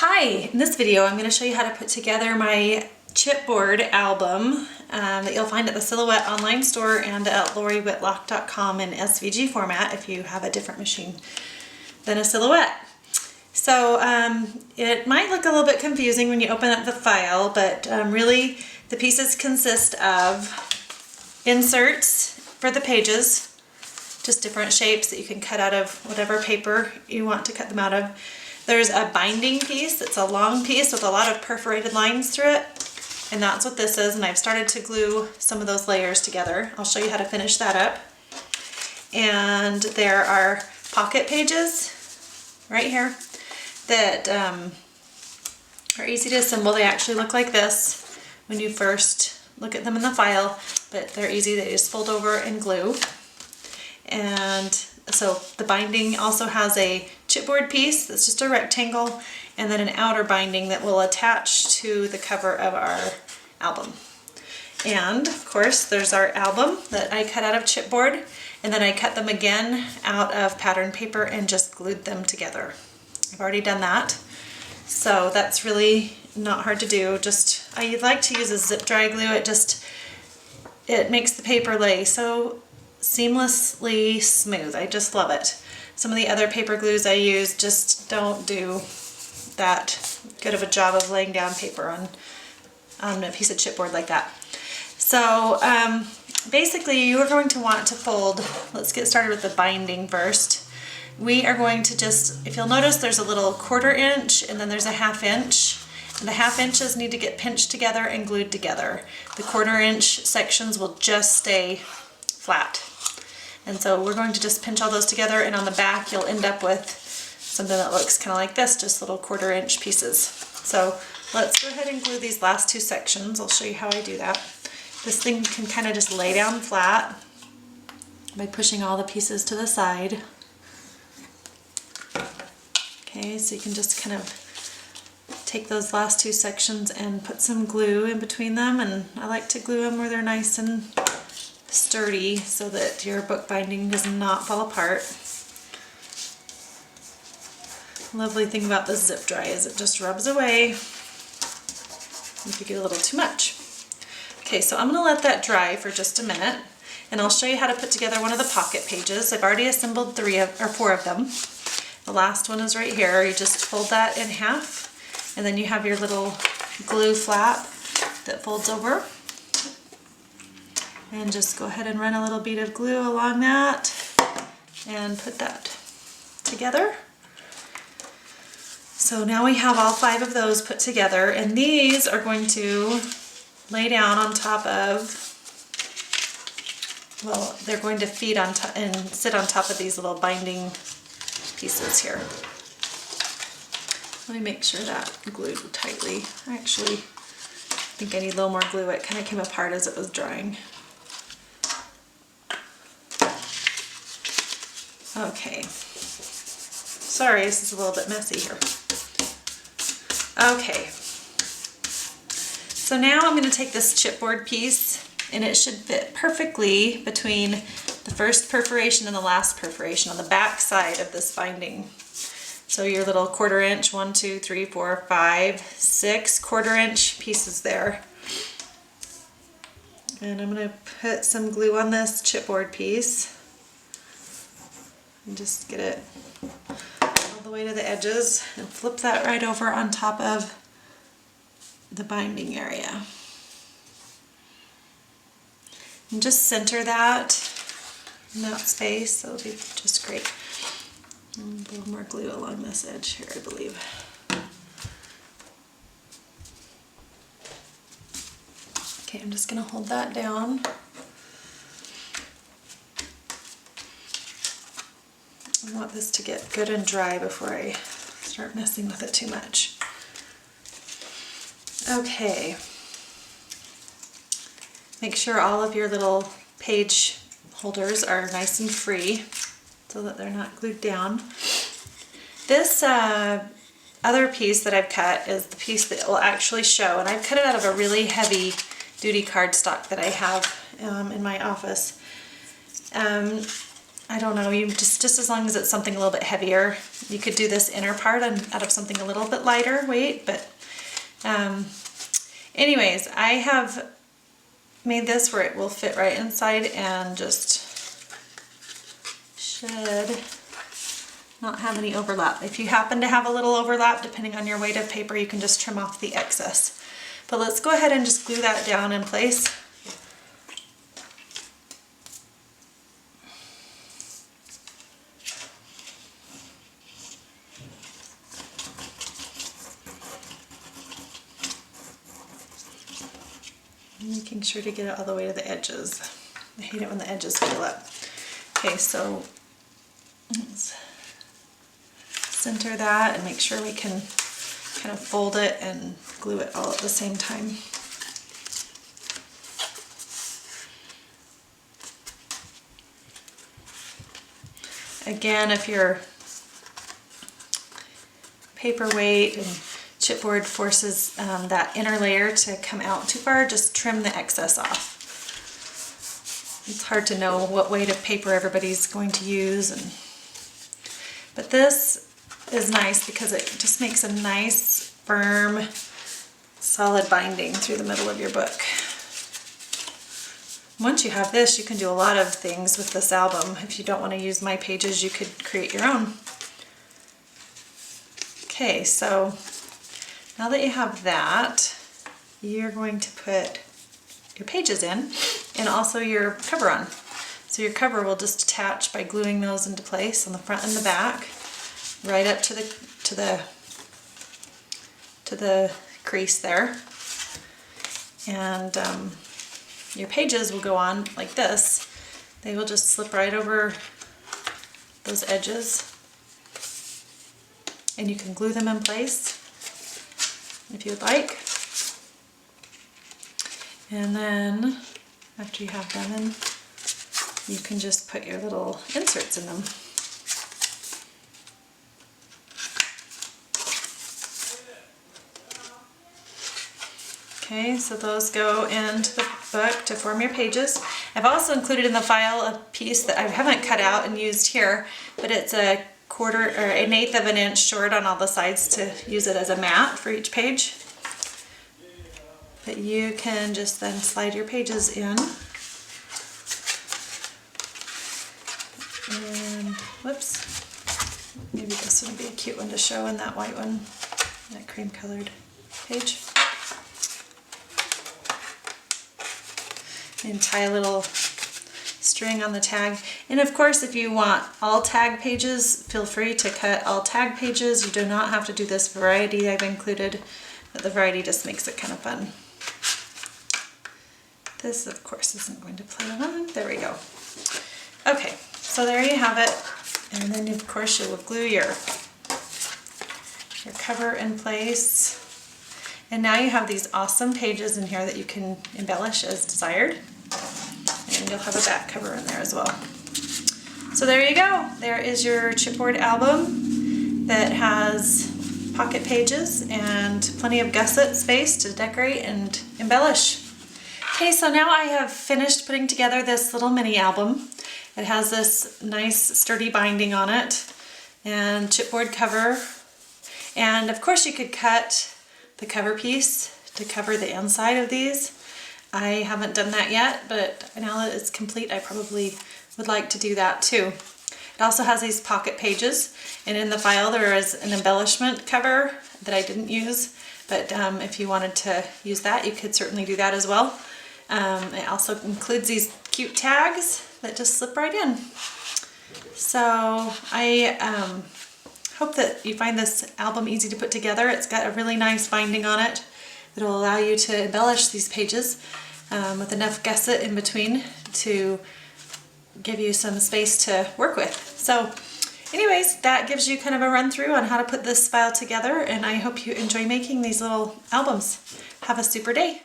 Hi, in this video I'm going to show you how to put together my chipboard album that you'll find at the Silhouette online store and at loriwhitlock.com in SVG format if you have a different machine than a Silhouette. So it might look a little bit confusing when you open up the file, but really the pieces consist of inserts for the pages, just different shapes that you can cut out of whatever paper you want to cut them out of. There's a binding piece. It's a long piece with a lot of perforated lines through it, and that's what this is, and I've started to glue some of those layers together. I'll show you how to finish that up. And there are pocket pages right here that are easy to assemble. They actually look like this when you first look at them in the file, but they're easy. They just fold over and glue. And so the binding also has a chipboard piece that's just a rectangle, and then an outer binding that will attach to the cover of our album. And of course there's our album that I cut out of chipboard, and then I cut them again out of pattern paper and just glued them together. I've already done that, so that's really not hard to do. I like to use a zip dry glue. It makes the paper lay so seamlessly smooth. I just love it. Some of the other paper glues I use just don't do that good of a job of laying down paper on a piece of chipboard like that. So basically you are going to want to fold. Let's get started with the binding first. We are going to just, if you'll notice, there's a little 1/4 inch and then there's a 1/2 inch. And the 1/2 inches need to get pinched together and glued together. The 1/4 inch sections will just stay flat. And so we're going to just pinch all those together, and on the back you'll end up with something that looks kind of like this, just little 1/4 inch pieces. So let's go ahead and glue these last two sections. I'll show you how I do that. This thing can kind of just lay down flat by pushing all the pieces to the side. Okay, so you can just kind of take those last two sections and put some glue in between them, and I like to glue them where they're nice and sturdy so that your book binding does not fall apart. Lovely thing about this zip dry is it just rubs away if you get a little too much. Okay, so I'm going to let that dry for just a minute, and I'll show you how to put together one of the pocket pages. I've already assembled 4 of them. The last one is right here. You just fold that in half, and then you have your little glue flap that folds over. And just go ahead and run a little bead of glue along that and put that together. So now we have all 5 of those put together, and these are going to lay down on top of, well, they're going to feed on top and sit on top of these little binding pieces here. Let me make sure that glued tightly. I actually think I need a little more glue. It kind of came apart as it was drying. Okay, sorry, this is a little bit messy here. Okay, so now I'm going to take this chipboard piece, and it should fit perfectly between the first perforation and the last perforation on the back side of this binding. So your little 1/4 inch, 1, 2, 3, 4, 5, 6 1/4 inch pieces there. And I'm going to put some glue on this chipboard piece. And just get it all the way to the edges and flip that right over on top of the binding area. And just center that in that space. That'll be just great. And a little more glue along this edge here, I believe. Okay, I'm just going to hold that down. I want this to get good and dry before I start messing with it too much. Okay. Make sure all of your little page holders are nice and free so that they're not glued down. This other piece that I've cut is the piece that will actually show, and I've cut it out of a really heavy duty cardstock that I have in my office. I don't know, you just as long as it's something a little bit heavier. You could do this inner part out of something a little bit lighter weight, but anyways, I have made this where it will fit right inside and just should not have any overlap. If you happen to have a little overlap, depending on your weight of paper, you can just trim off the excess. But let's go ahead and just glue that down in place. Making sure to get it all the way to the edges. I hate it when the edges fill up. Okay, so let's center that and make sure we can kind of fold it and glue it all at the same time. Again, if your paperweight and chipboard forces that inner layer to come out too far, just trim the excess off. It's hard to know what weight of paper everybody's going to use, but this is nice because it just makes a nice, firm, solid binding through the middle of your book. Once you have this, you can do a lot of things with this album. If you don't want to use my pages, you could create your own. Okay, so now that you have that, you're going to put your pages in and also your cover on. So your cover will just attach by gluing those into place on the front and the back, right up to the crease there. And your pages will go on like this. They will just slip right over those edges, and you can glue them in place if you would like. And then after you have them in, you can just put your little inserts in them. Okay, so those go into the book to form your pages. I've also included in the file a piece that I haven't cut out and used here, but it's a 1/8 of an inch short on all the sides to use it as a mat for each page. But you can just then slide your pages in. And whoops, maybe this would be a cute one to show in that white one, that cream colored page. And tie a little string on the tag. And of course, if you want all tag pages, feel free to cut all tag pages. You do not have to do this variety I've included, but the variety just makes it kind of fun. This, of course, isn't going to play on. There we go. Okay, so there you have it. And then, of course, you will glue your cover in place. And now you have these awesome pages in here that you can embellish as desired. And you'll have a back cover in there as well. So there you go. There is your chipboard album that has pocket pages and plenty of gusset space to decorate and embellish. Okay, so now I have finished putting together this little mini album. It has this nice sturdy binding on it and chipboard cover. And of course you could cut the cover piece to cover the inside of these. I haven't done that yet, but now that it's complete, I probably would like to do that too. It also has these pocket pages, and in the file there is an embellishment cover that I didn't use, but if you wanted to use that, you could certainly do that as well. It also includes these cute tags that just slip right in. So I hope that you find this album easy to put together. It's got a really nice binding on it that will allow you to embellish these pages with enough gusset in between to give you some space to work with. So anyways, that gives you kind of a run through on how to put this file together, and I hope you enjoy making these little albums. Have a super day.